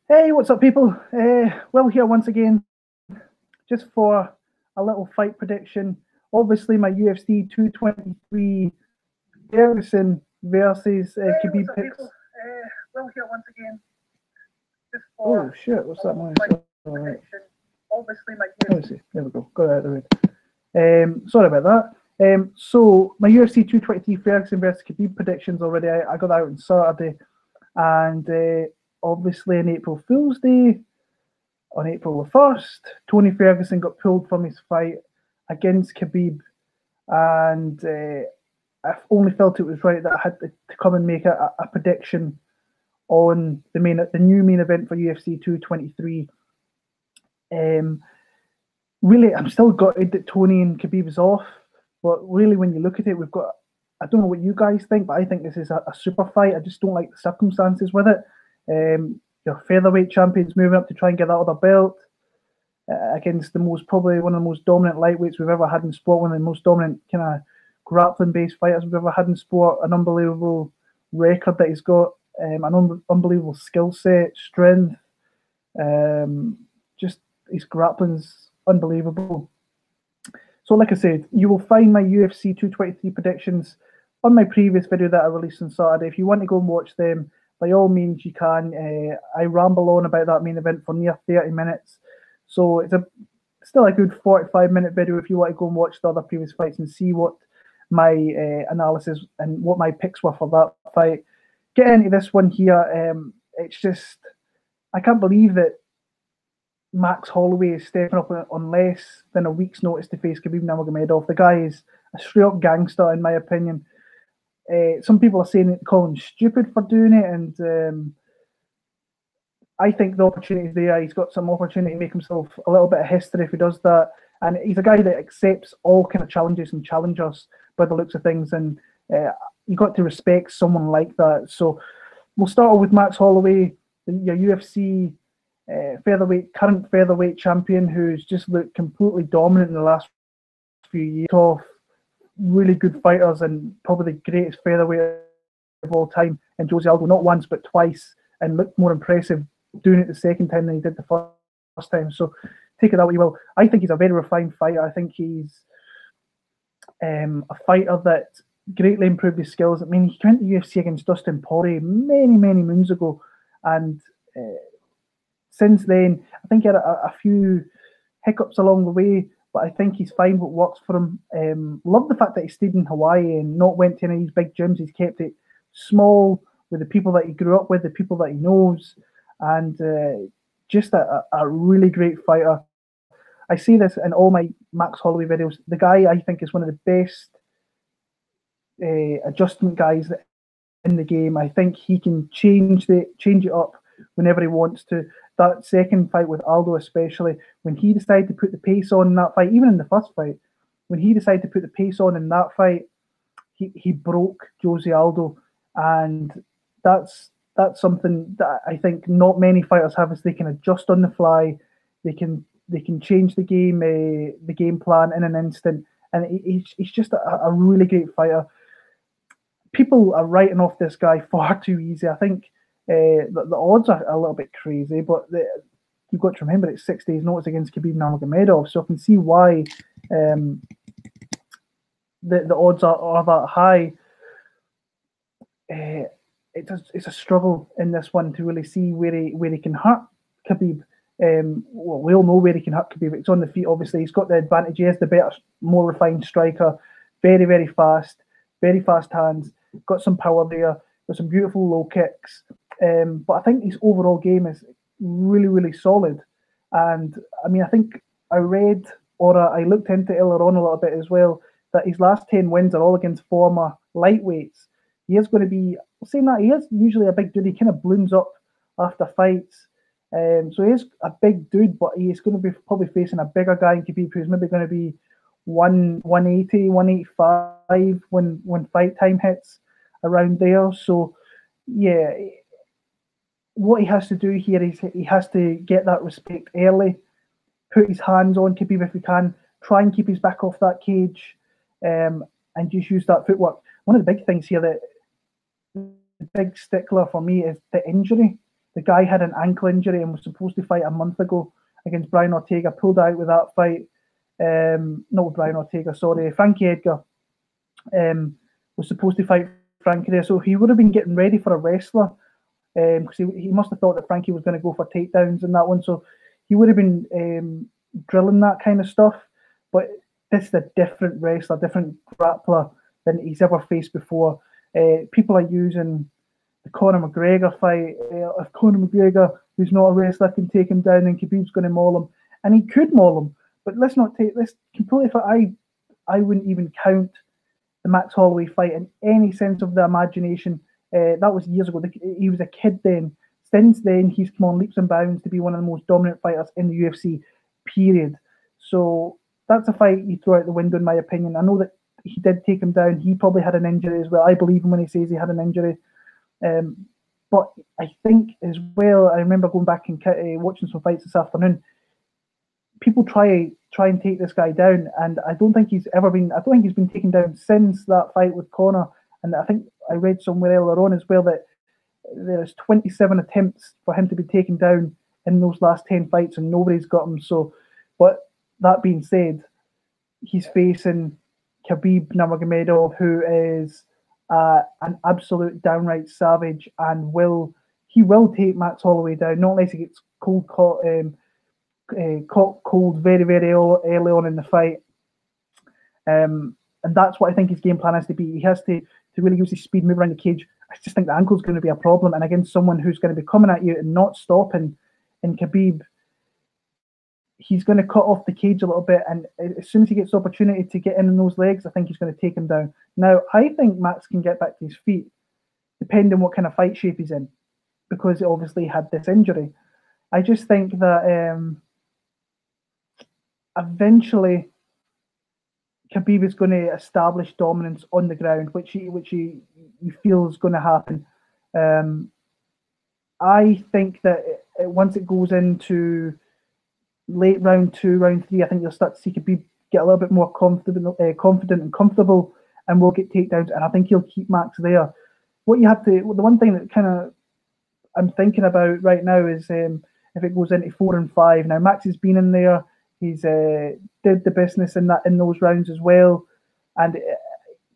Hey, what's up, people? Will here once again, just for a little fight prediction. Obviously, my UFC 223 Ferguson versus Khabib picks. Will here once again, just for oh shit! What's that noise? All right. Obviously, my UFC. There we go. Got it out of the way. Sorry about that. So my UFC 223 Ferguson versus Khabib predictions already. I got that out on Saturday, and obviously in April Fool's Day, on April the 1st, Tony Ferguson got pulled from his fight against Khabib, and I only felt it was right that I had to come and make a prediction on the new main event for UFC 223. Really, I'm still gutted that Tony and Khabib is off, but really, when you look at it, we've got. I don't know what you guys think, but I think this is a super fight. I just don't like the circumstances with it. Your featherweight champions moving up to try and get that other belt against probably one of the most dominant lightweights we've ever had in sport, one of the most dominant kind of grappling based fighters we've ever had in sport, an unbelievable record that he's got, an unbelievable skill set, strength, just his grappling's unbelievable. So like I said, you will find my UFC 223 predictions on my previous video that I released on Saturday. If you want to go and watch them, by all means you can. I ramble on about that main event for near 30 minutes. So it's still a good 45-minute video if you want to go and watch the other previous fights and see what my analysis and what my picks were for that fight. Get into this one here. It's just, I can't believe that Max Holloway is stepping up on less than a week's notice to face Khabib Nurmagomedov. The guy is a straight-up gangster, in my opinion. Some people are saying it, call him stupid for doing it, and I think the opportunity is there. He's got some opportunity to make himself a little bit of history if he does that. And he's a guy that accepts all kind of challenges and challengers by the looks of things. And you got to respect someone like that. So we'll start off with Max Holloway, your UFC current featherweight champion, who's just looked completely dominant in the last few years. Off really good fighters and probably the greatest featherweight of all time, and Jose Aldo, not once but twice, and looked more impressive doing it the second time than he did the first time. So take it that way you will. I think he's a very refined fighter. I think he's a fighter that greatly improved his skills. I mean, he went to UFC against Dustin Poirier many moons ago, and since then, I think he had a few hiccups along the way, but I think he's fine what works for him. Love the fact that he stayed in Hawaii and not went to any of these big gyms. He's kept it small with the people that he grew up with, the people that he knows, and just a really great fighter. I see this in all my Max Holloway videos. The guy, I think, is one of the best adjustment guys in the game. I think he can change it up whenever he wants to. That second fight with Aldo, especially, when he decided to put the pace on in that fight, even in the first fight, when he decided to put the pace on in that fight, he broke Jose Aldo, and that's something that I think not many fighters have, is they can adjust on the fly, they can change the game plan in an instant, and he's just a really great fighter. People are writing off this guy far too easy. I think the odds are a little bit crazy, but you've got to remember it's 6 days' notice against Khabib Nurmagomedov, so I can see why the odds are that high. It's a struggle in this one to really see where he can hurt Khabib. Well, we all know where he can hurt Khabib. It's on the feet, obviously. He's got the advantage. He is the better, more refined striker. Very fast hands. Got some power there. Got some beautiful low kicks. But I think his overall game is really solid. And I mean, I think I read, or I looked into it earlier on a little bit as well, that his last 10 wins are all against former lightweights. He is going to be, saying that, he is usually a big dude. He kind of balloons up after fights. So he is a big dude, but he's going to be probably facing a bigger guy in Khabib, who's maybe going to be 180, 185 when fight time hits, around there. So yeah, what he has to do here is he has to get that respect early, put his hands on Khabib if he can, try and keep his back off that cage, and just use that footwork. One of the big things here, that the big stickler for me, is the injury. The guy had an ankle injury and was supposed to fight a month ago against Brian Ortega, pulled out with that fight. Not Brian Ortega, sorry, Frankie Edgar was supposed to fight Frankie there. So he would have been getting ready for a wrestler because he must have thought that Frankie was going to go for takedowns in that one. So he would have been drilling that kind of stuff. But this is a different wrestler, different grappler than he's ever faced before. People are using the Conor McGregor fight. If Conor McGregor, who's not a wrestler, can take him down, then Khabib's going to maul him. And he could maul him. But let's not take this completely for I wouldn't even count the Max Holloway fight in any sense of the imagination. That was years ago. He was a kid then. Since then, he's come on leaps and bounds to be one of the most dominant fighters in the UFC, period. So that's a fight you throw out the window, in my opinion. I know that he did take him down. He probably had an injury as well. I believe him when he says he had an injury. But I think as well, I remember going back and watching some fights this afternoon. People try and take this guy down, and I don't think he's been taken down since that fight with Conor. And I think I read somewhere earlier on as well that there's 27 attempts for him to be taken down in those last 10 fights, and nobody's got him. So, but that being said, he's facing Khabib Nurmagomedov, who is an absolute downright savage, and he will take Max Holloway down, not unless he gets caught cold very, very early on in the fight. And that's what I think his game plan has to be. He has to really use his speed, move around the cage. I just think the ankle's going to be a problem. And against someone who's going to be coming at you and not stopping, in Khabib, he's going to cut off the cage a little bit. And as soon as he gets the opportunity to get in those legs, I think he's going to take him down. Now, I think Max can get back to his feet, depending on what kind of fight shape he's in, because he obviously had this injury. I just think that eventually Khabib is going to establish dominance on the ground, which he feel is going to happen. I think that once it goes into late round 2, round 3, I think you'll start to see Khabib get a little bit more confident and comfortable, and will get takedowns. And I think he'll keep Max there. The one thing that kind of I'm thinking about right now is if it goes into 4 and 5. Now Max has been in there. He's did the business in those rounds as well, and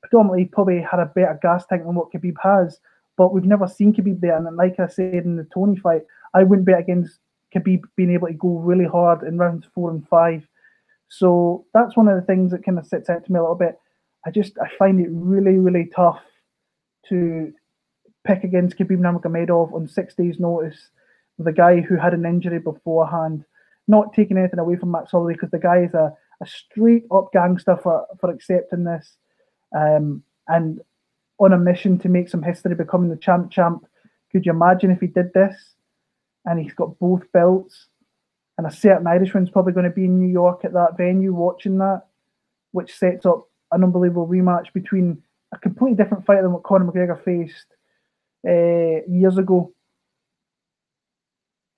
predominantly probably had a better gas tank than what Khabib has. But we've never seen Khabib there, and like I said in the Tony fight, I wouldn't bet against Khabib being able to go really hard in rounds 4 and 5. So that's one of the things that kind of sits out to me a little bit. I find it really, really tough to pick against Khabib Nurmagomedov on 6 days' notice with a guy who had an injury beforehand. Not taking anything away from Max Holloway, because the guy is a straight up gangster for accepting this, and on a mission to make some history, becoming the champ. Could you imagine if he did this and he's got both belts, and a certain Irishman's probably going to be in New York at that venue watching that, which sets up an unbelievable rematch between a completely different fighter than what Conor McGregor faced years ago.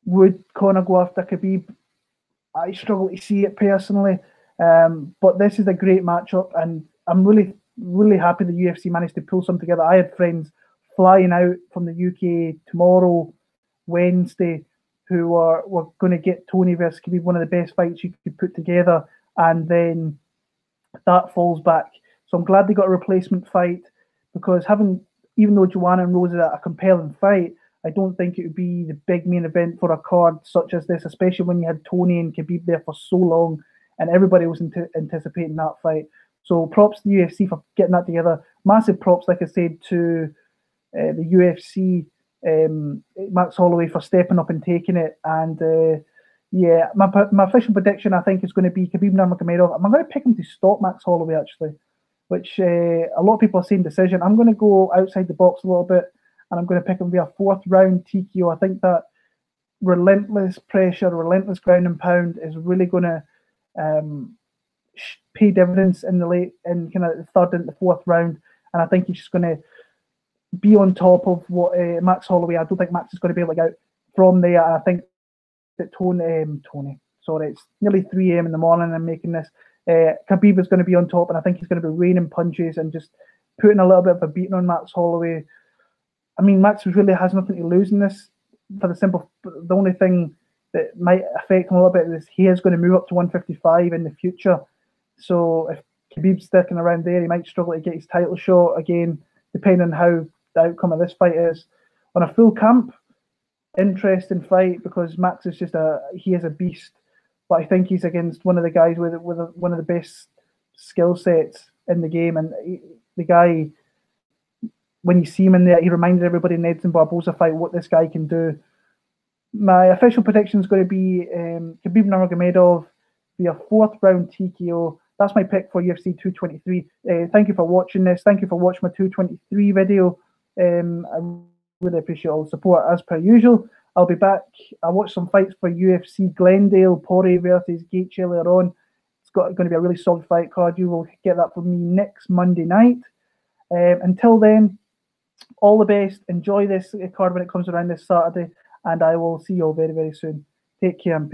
Would Conor go after Khabib? I struggle to see it personally, but this is a great matchup, and I'm really, really happy the UFC managed to pull something together. I had friends flying out from the UK tomorrow, Wednesday, who were going to get Tony versus Khabib, one of the best fights you could put together, and then that falls back. So I'm glad they got a replacement fight, because even though Joanna and Rose is a compelling fight, I don't think it would be the big main event for a card such as this, especially when you had Tony and Khabib there for so long, and everybody was anticipating that fight. So props to the UFC for getting that together. Massive props, like I said, to the UFC, Max Holloway, for stepping up and taking it. And my official prediction, I think, is going to be Khabib Nurmagomedov. I'm going to pick him to stop Max Holloway, actually, which a lot of people are saying decision. I'm going to go outside the box a little bit, and I'm going to pick him to be a 4th round TKO. I think that relentless pressure, relentless ground and pound is really going to pay dividends in kind of the 3rd and the 4th round. And I think he's just going to be on top of what Max Holloway. I don't think Max is going to be able to get out from there. I think that Tony, sorry, it's nearly 3 a.m. in the morning. I'm making this. Khabib is going to be on top, and I think he's going to be raining punches and just putting a little bit of a beating on Max Holloway. I mean, Max really has nothing to lose in this. for the only thing that might affect him a little bit is he is going to move up to 155 in the future. So if Khabib's sticking around there, he might struggle to get his title shot again, depending on how the outcome of this fight is. On a full camp, interesting fight because Max is he is a beast, but I think he's against one of the guys with one of the best skill sets in the game, and the guy, when you see him in there, he reminded everybody in Edson Barboza fight what this guy can do. My official prediction is going to be Khabib Nurmagomedov via 4th round TKO. That's my pick for UFC 223. Thank you for watching this. Thank you for watching my 223 video. I really appreciate all the support as per usual. I'll be back. I watched some fights for UFC Glendale, Poirier versus Gaethje earlier on. It's going to be a really solid fight card. You will get that from me next Monday night. Until then, all the best. Enjoy this card when it comes around this Saturday, and I will see you all very, very soon. Take care and peace.